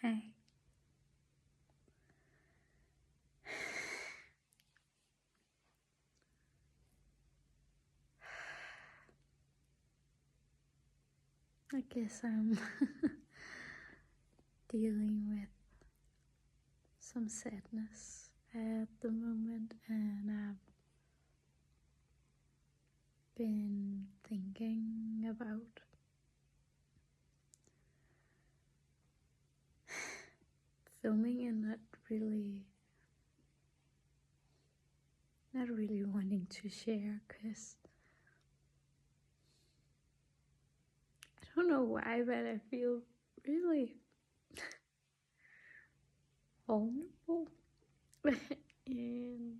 Hey. I guess I'm dealing with some sadness at the moment, and I've been thinking about filming and not really wanting to share, because I don't know why, but I feel really vulnerable in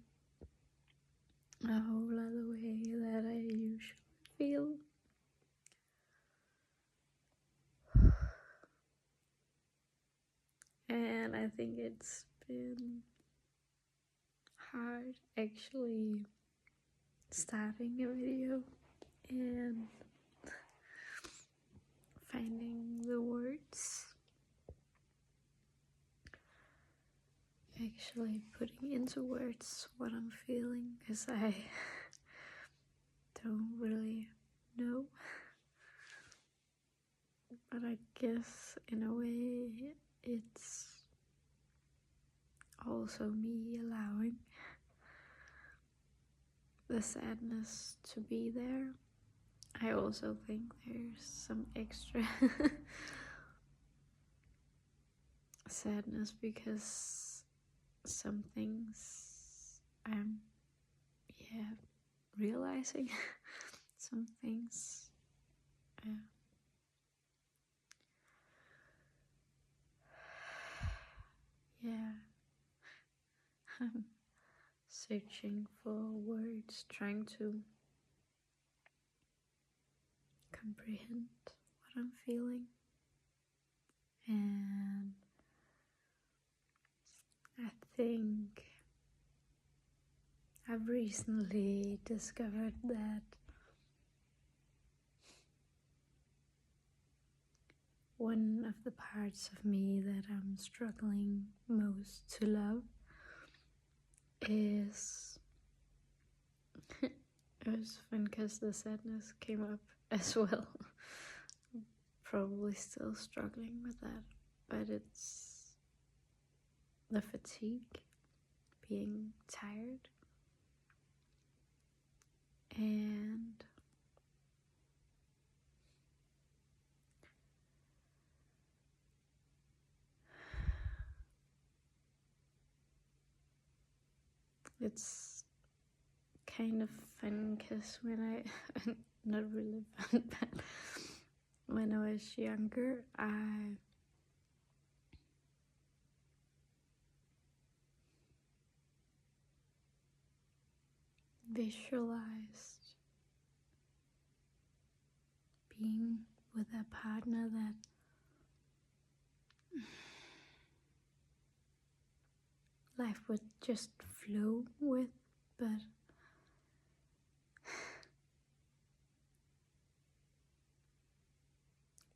a whole other way that I usually feel. And I think it's been hard actually starting a video and finding the words, actually putting into words what I'm feeling, because I don't really know. But I guess in a way it's also me allowing the sadness to be there. I also think there's some extra sadness because some things I'm realizing. Some things I'm searching for words, trying to comprehend what I'm feeling. And I think I've recently discovered that one of the parts of me that I'm struggling most to love is it was fun because the sadness came up as well. Probably still struggling with that, but it's the fatigue, being tired, and it's kind of fun because when I not really fun, but when I was younger, I visualized being with a partner that life would just flow with, but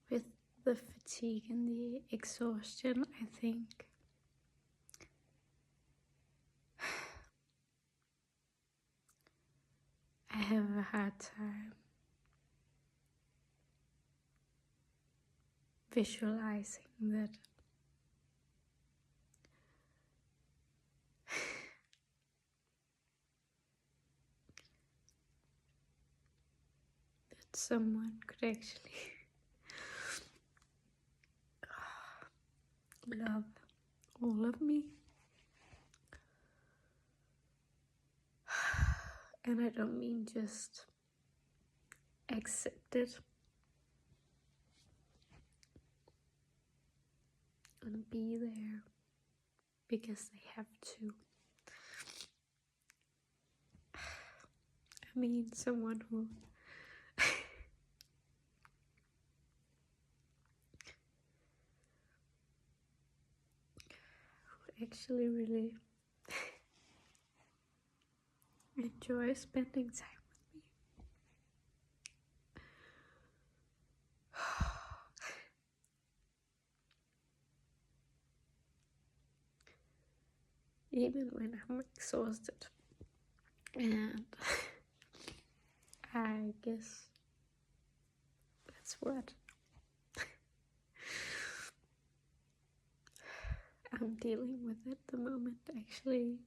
with the fatigue and the exhaustion, I think I have a hard time visualizing that someone could actually love all of me. And I don't mean just accept it and be there because they have to. I mean someone who actually really enjoy spending time with me. even when I'm exhausted. And I guess that's what I'm dealing with at the moment, actually.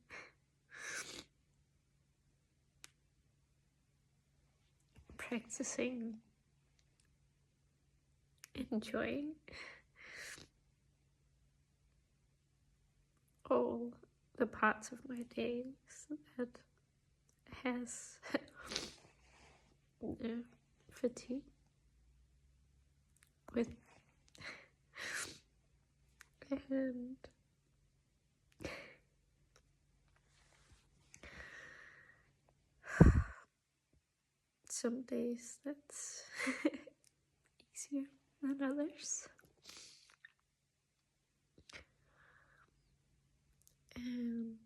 Practicing enjoying all the parts of my days that has fatigue with. And some days that's easier than others. And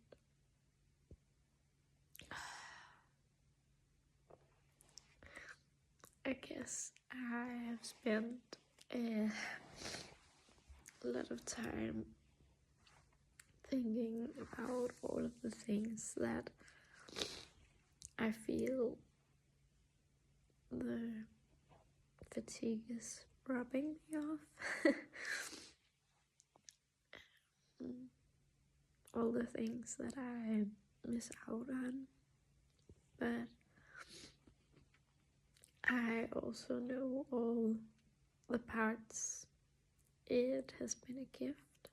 I guess I have spent a lot of time thinking about all of the things that I feel the fatigue is rubbing me off. All the things that I miss out on. But I also know all the parts it has been a gift,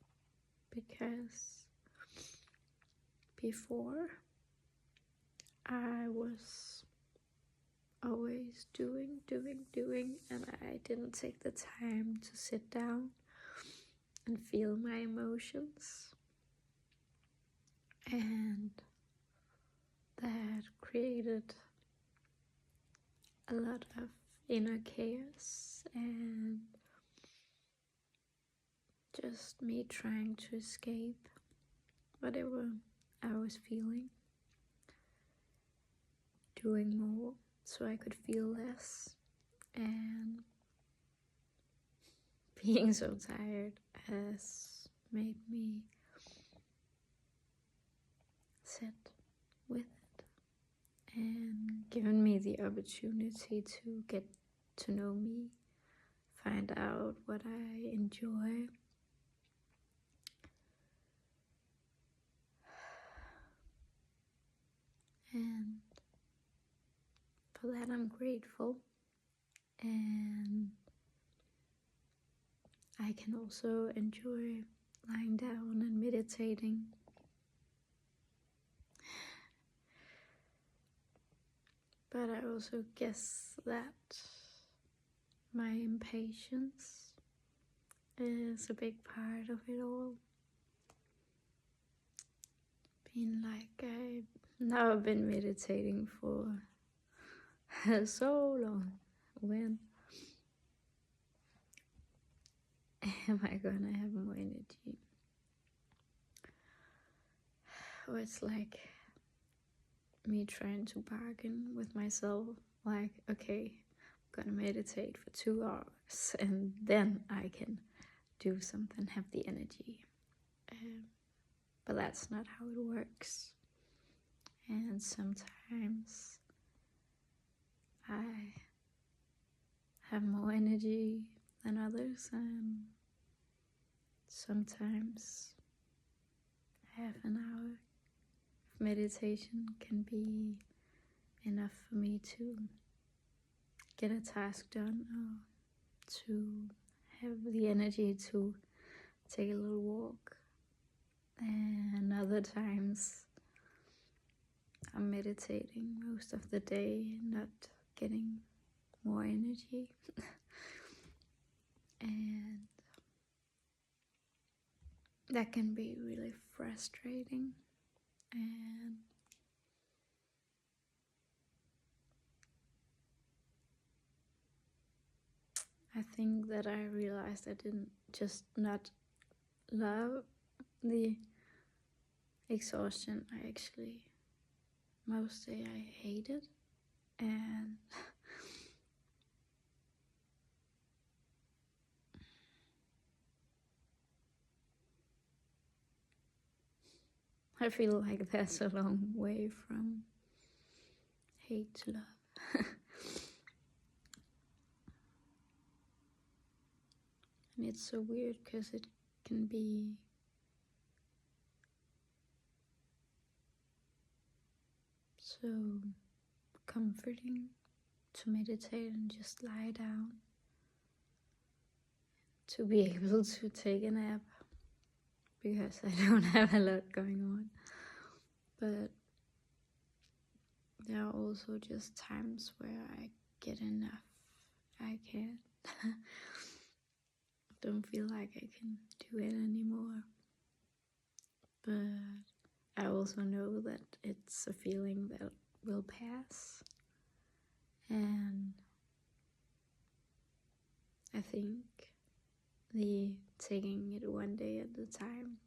because before I was always doing, and I didn't take the time to sit down and feel my emotions. And that created a lot of inner chaos and just me trying to escape whatever I was feeling, doing more so I could feel less, and being so tired has made me sit with it and given me the opportunity to get to know me, find out what I enjoy, and for that I'm grateful. And I can also enjoy lying down and meditating. But I also guess that my impatience is a big part of it all. Being like, I've now been meditating for so long. When am I gonna have more energy? Or it's like me trying to bargain with myself, like, okay, I'm gonna meditate for 2 hours and then I can do something, have the energy. But that's not how it works. And sometimes I have more energy than others, and sometimes half an hour of meditation can be enough for me to get a task done, or to have the energy to take a little walk. And other times I'm meditating most of the day, not getting more energy. And that can be really frustrating. And I think that I realized I didn't just not love the exhaustion. I actually, most day I hated. And I feel like that's a long way from hate to love. And it's so weird because it can be so comforting to meditate and just lie down, to be able to take a nap, because I don't have a lot going on. But there are also just times where I get enough. I can't. Don't feel like I can do it anymore. But I also know that it's a feeling that will pass. And I think the taking it one day at a time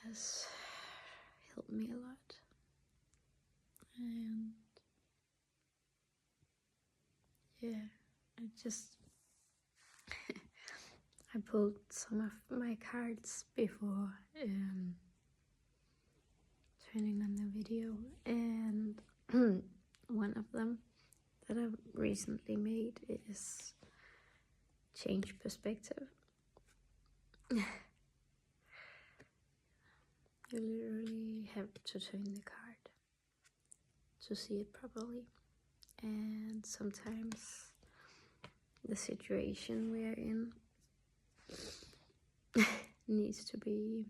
has helped me a lot. And yeah, I just I pulled some of my cards before turning on the video, and one of them that I've recently made is change perspective. You literally have to turn the card to see it properly, and sometimes the situation we're in needs to be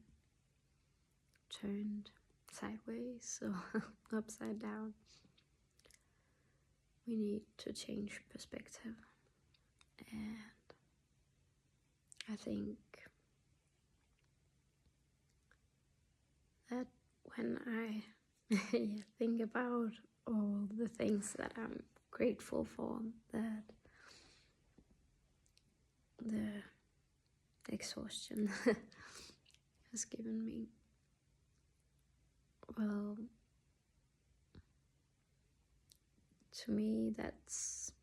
turned sideways or upside down. We need to change perspective, and I think that when I think about all the things that I'm grateful for, that the exhaustion has given me, well, to me that's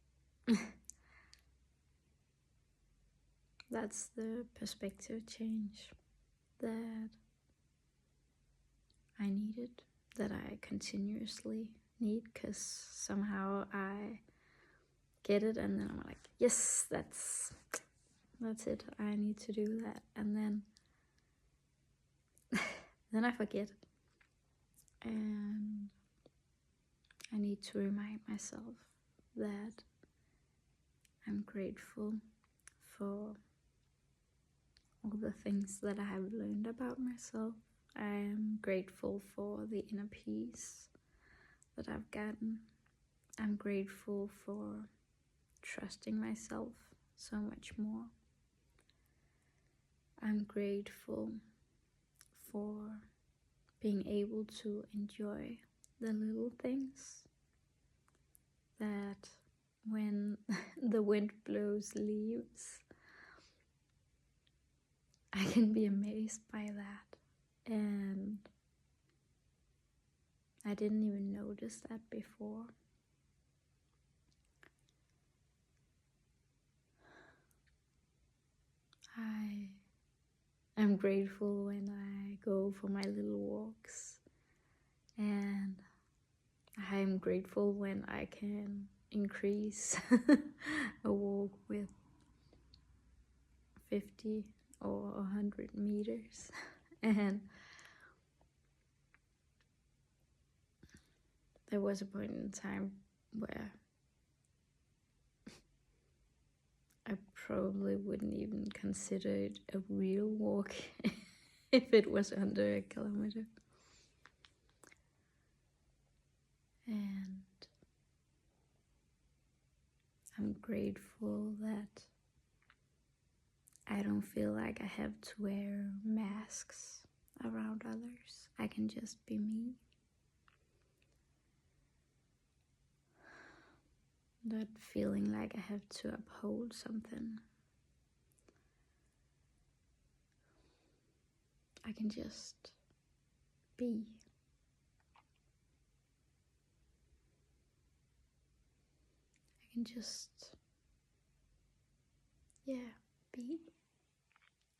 that's the perspective change that I needed, that I continuously need, because somehow I get it and then I'm like, yes, that's it, I need to do that, and then I forget, and I need to remind myself that I'm grateful for all the things that I have learned about myself. I am grateful for the inner peace that I've gotten. I'm grateful for trusting myself so much more. I'm grateful for being able to enjoy the little things, that when the wind blows leaves, I can be amazed by that, and I didn't even notice that before. I am grateful when I go for my little walks, and I'm grateful when I can increase a walk with 50 or 100 meters. And there was a point in time where I probably wouldn't even consider it a real walk if it was under a kilometer. And I'm grateful that I don't feel like I have to wear masks around others. I can just be me. Not feeling like I have to uphold something. I can just be. I can just, be.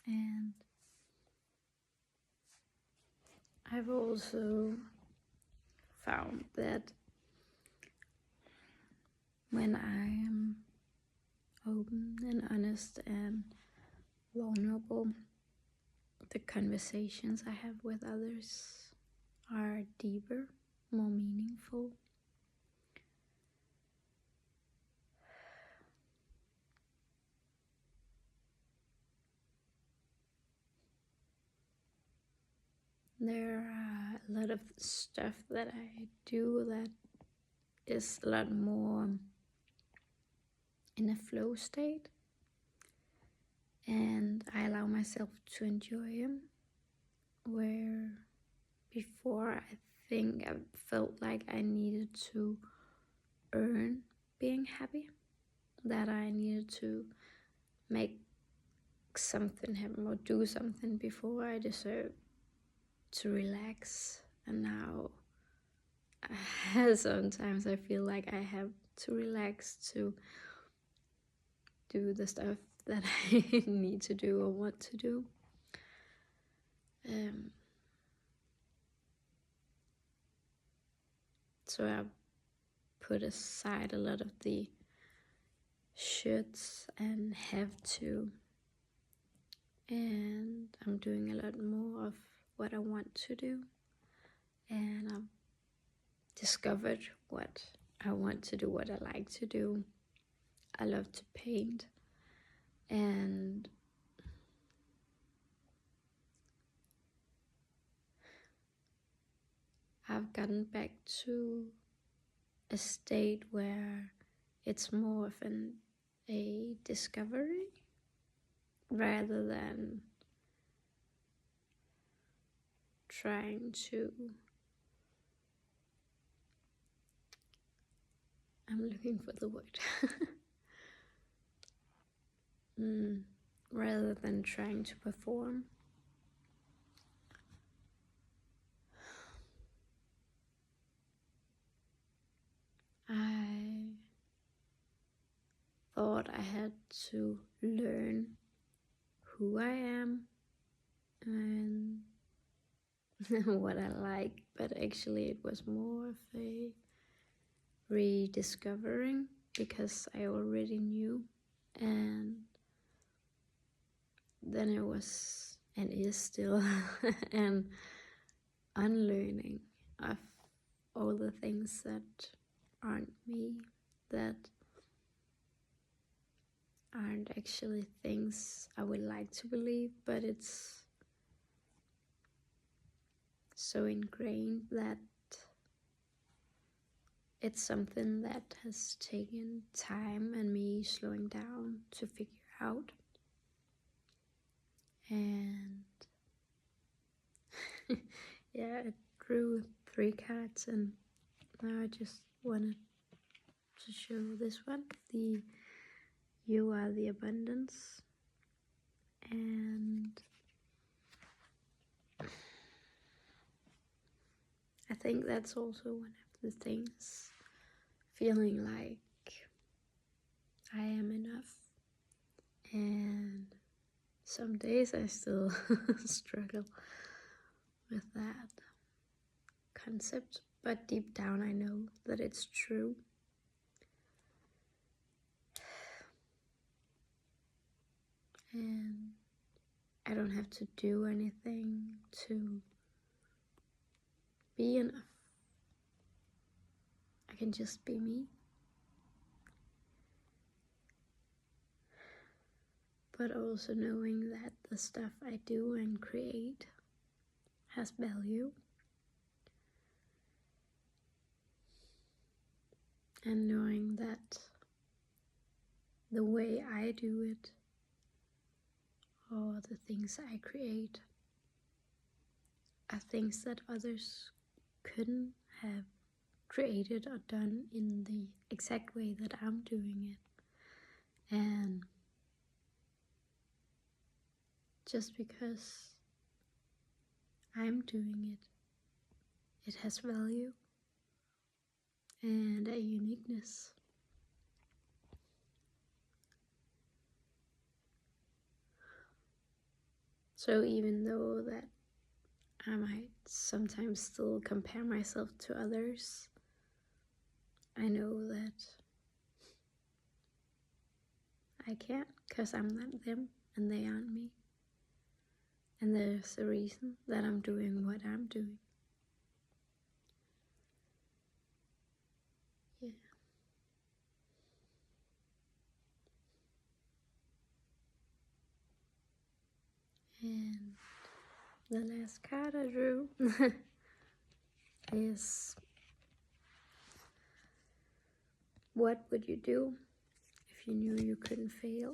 And I've also found that when I am open and honest and vulnerable, the conversations I have with others are deeper, more meaningful. There are a lot of stuff that I do that is a lot more in a flow state, and I allow myself to enjoy them, where before I think I felt like I needed to earn being happy, that I needed to make something happen or do something before I deserve to relax. And now sometimes I feel like I have to relax to do the stuff that I need to do or want to do. So I put aside a lot of the shoulds and have to, and I'm doing a lot more of what I want to do, and I've discovered what I want to do, what I like to do. I love to paint, and I've gotten back to a state where it's more of a discovery rather than trying to, I'm looking for the word, rather than trying to perform. I thought I had to learn who I am and what I like, but actually it was more of a rediscovering, because I already knew, and then it was and is still an unlearning of all the things that aren't me, that aren't actually things I would like to believe, but it's so ingrained that it's something that has taken time and me slowing down to figure out. And yeah, I drew 3 cards, and now I just wanted to show this one, the You Are the Abundance. And I think that's also one of the things, feeling like I am enough. And some days I still struggle with that concept, but deep down I know that it's true. And I don't have to do anything to be enough. I can just be me. But also knowing that the stuff I do and create has value. And knowing that the way I do it, or the things I create, are things that others couldn't have created or done in the exact way that I'm doing it. And just because I'm doing it, it has value and a uniqueness. So even though that I might sometimes still compare myself to others. I know that I can't, because I'm not them and they aren't me. And there's a reason that I'm doing what I'm doing. Yeah. And the last card I drew is, what would you do if you knew you couldn't fail?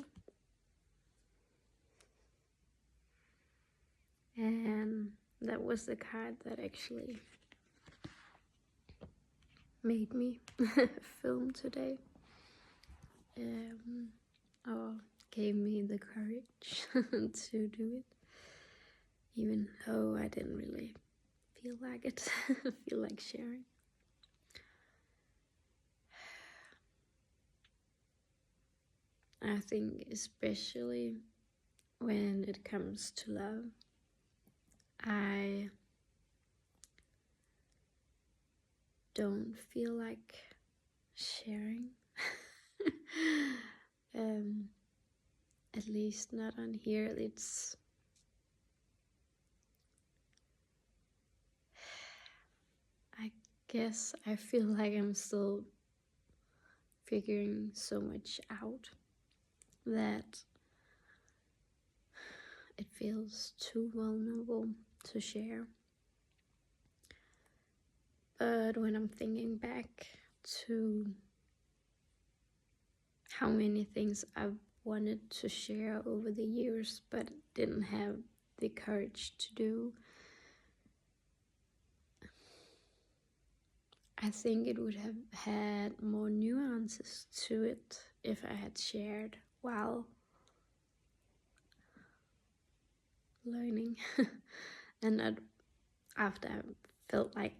And that was the card that actually made me film today. Or gave me the courage to do it. Even though I didn't really feel like it, feel like sharing. I think especially when it comes to love, I don't feel like sharing. At least not on here. I guess I feel like I'm still figuring so much out that it feels too vulnerable to share. But when I'm thinking back to how many things I've wanted to share over the years but didn't have the courage to do, I think it would have had more nuances to it if I had shared while learning and not after I felt like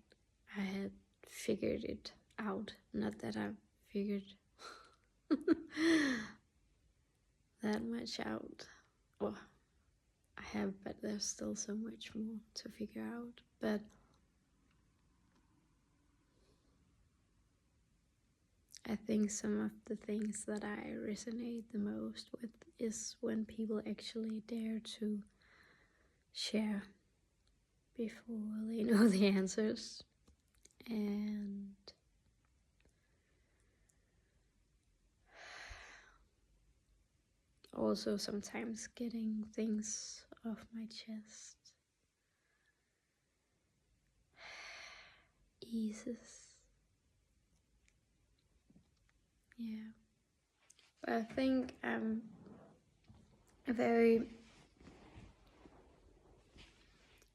I had figured it out. Not that I've figured that much out. Well, I have, but there's still so much more to figure out. But I think some of the things that I resonate the most with is when people actually dare to share before they know the answers. And also sometimes getting things off my chest eases. Yeah. But I think I'm a very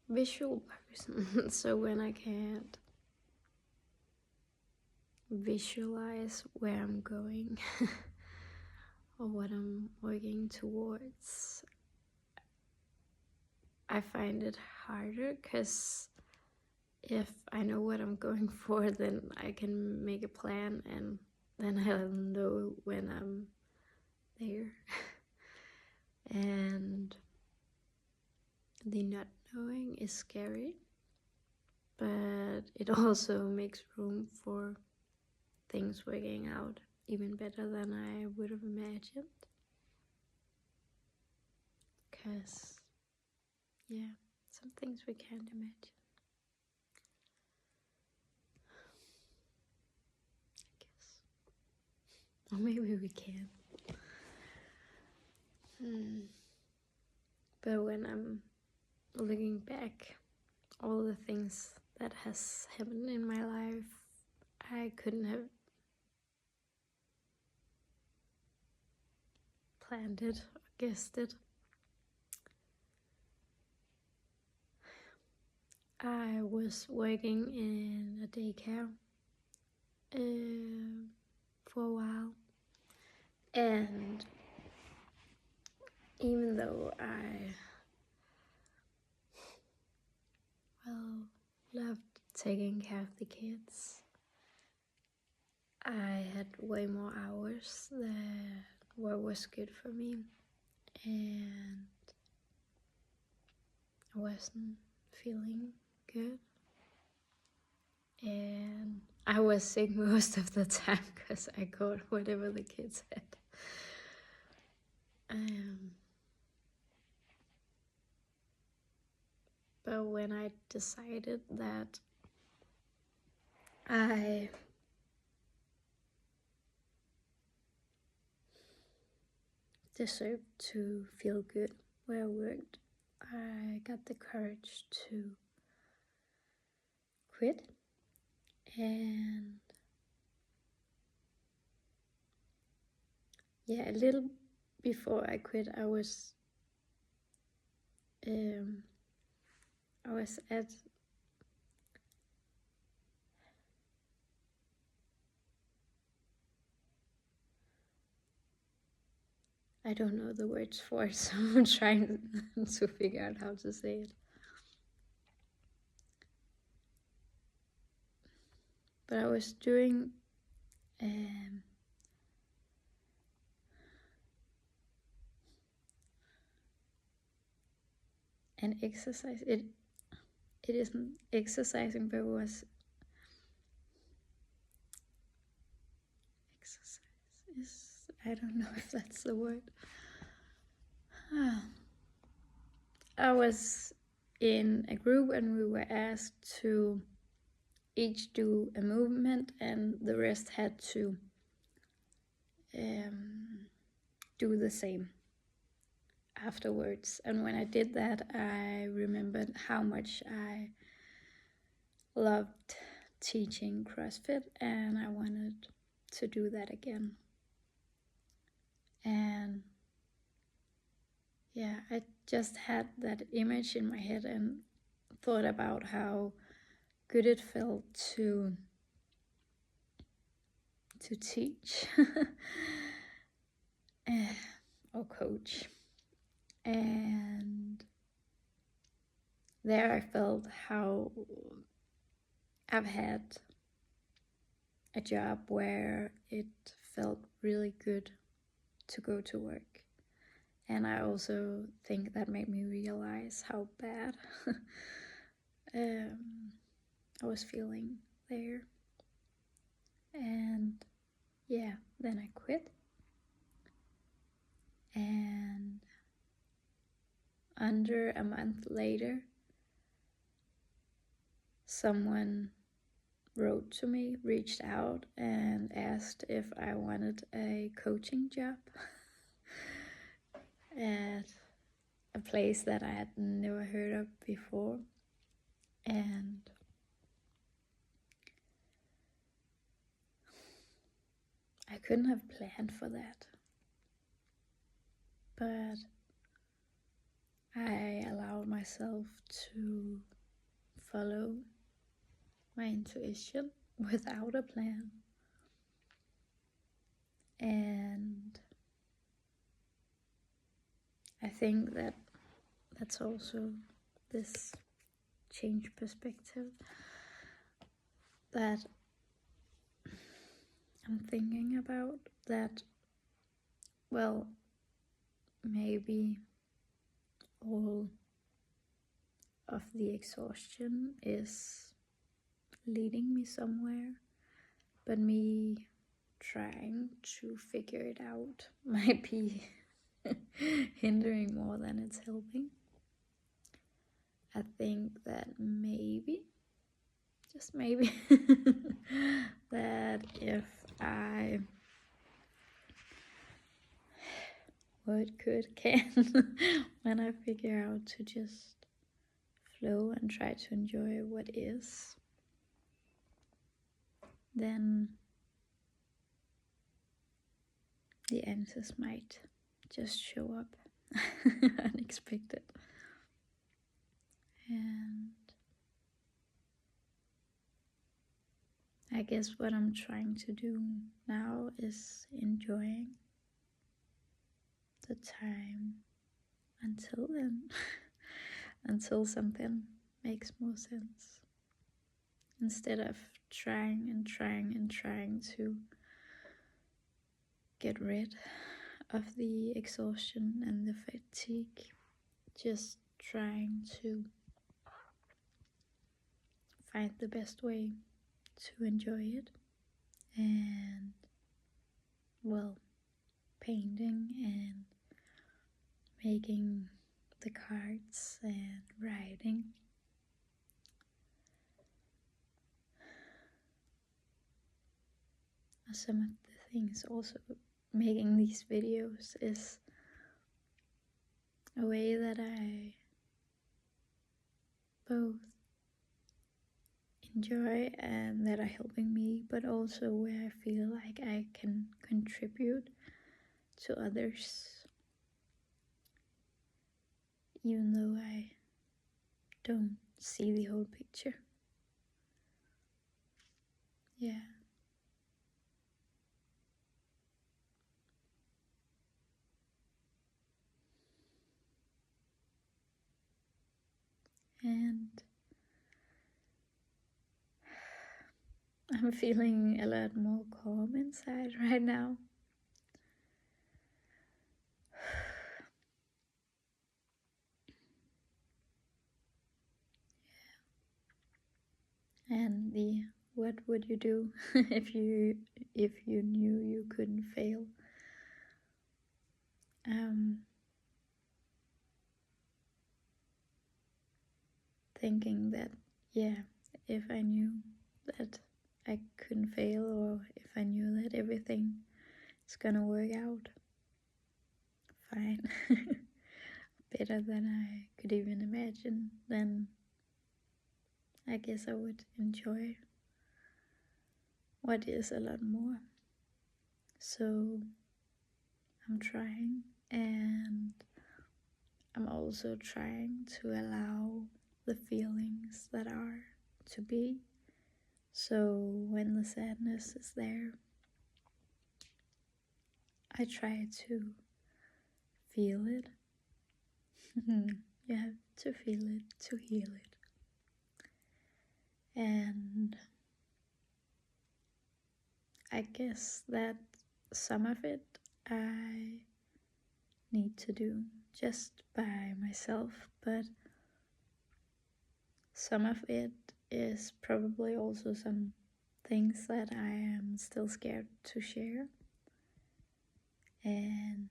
visual person. So when I can't visualize where I'm going or what I'm working towards, I find it harder, because if I know what I'm going for, then I can make a plan and then I'll know when I'm there. And the not knowing is scary, but it also makes room for things working out even better than I would have imagined. Because, yeah, some things we can't imagine. I guess. Or maybe we can. But when I'm looking back, all the things that has happened in my life, I couldn't have planned it or guessed it. I was working in a daycare for a while, and even though I loved taking care of the kids, I had way more hours that was good for me, and I wasn't feeling good. And I was sick most of the time because I got whatever the kids had. But when I decided that I deserved to feel good where I worked, I got the courage to quit. And yeah, a little before I quit, I was at I don't know the words for it, so I'm trying to figure out how to say it. But I was doing an exercise. It isn't exercising, but it was exercise. I don't know if that's the word. I was in a group and we were asked to each do a movement, and the rest had to do the same afterwards. And when I did that, I remembered how much I loved teaching CrossFit, and I wanted to do that again. And yeah, I just had that image in my head and thought about how good it felt to teach or coach. And there I felt how I've had a job where it felt really good to go to work. And I also think that made me realize how bad I was feeling there. And yeah, then I quit. And under a month later, someone wrote to me, reached out, and asked if I wanted a coaching job at a place that I had never heard of before. And I couldn't have planned for that. But I allowed myself to follow my intuition without a plan. And I think that that's also this change perspective that I'm thinking about, that, well, maybe all of the exhaustion is leading me somewhere, but me trying to figure it out might be hindering more than it's helping. I think that maybe, just maybe, that if I can when I figure out to just flow and try to enjoy what is, then the answers might just show up unexpected. And I guess what I'm trying to do now is enjoying the time until then, until something makes more sense, instead of trying to get rid of the exhaustion and the fatigue. Just trying to find the best way to enjoy it. And well, painting and making the cards and writing. Some of the things also making these videos is a way that I both enjoy and that are helping me, but also where I feel like I can contribute to others, even though I don't see the whole picture. Yeah. And I'm feeling a lot more calm inside right now. And the what would you do if you knew you couldn't fail? Thinking that, yeah, if I knew that I couldn't fail, or if I knew that everything is gonna work out fine, better than I could even imagine, then I guess I would enjoy what is a lot more. So I'm trying, and I'm also trying to allow the feelings that are to be. So when the sadness is there, I try to feel it. You have to feel it to heal it. And I guess that some of it I need to do just by myself, but some of it is probably also some things that I am still scared to share. And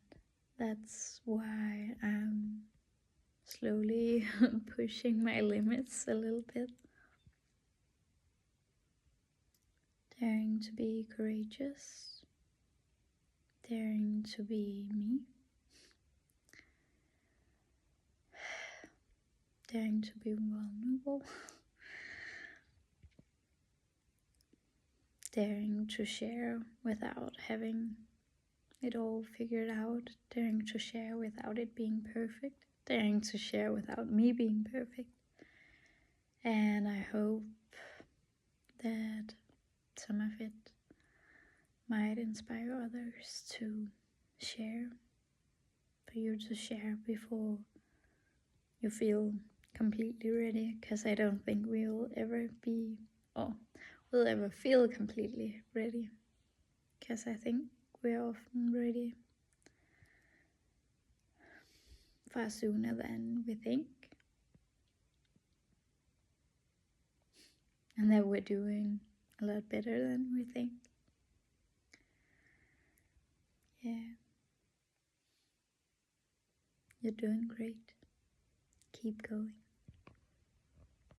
that's why I'm slowly pushing my limits a little bit. Daring to be courageous. Daring to be me. Daring to be vulnerable. Daring to share without having it all figured out. Daring to share without it being perfect. Daring to share without me being perfect. And I hope that some of it might inspire others to share, for you to share before you feel completely ready, because I don't think we'll ever be, or will ever feel completely ready, because I think we're often ready far sooner than we think, and that we're doing a lot better than we think. Yeah, you're doing great. Keep going.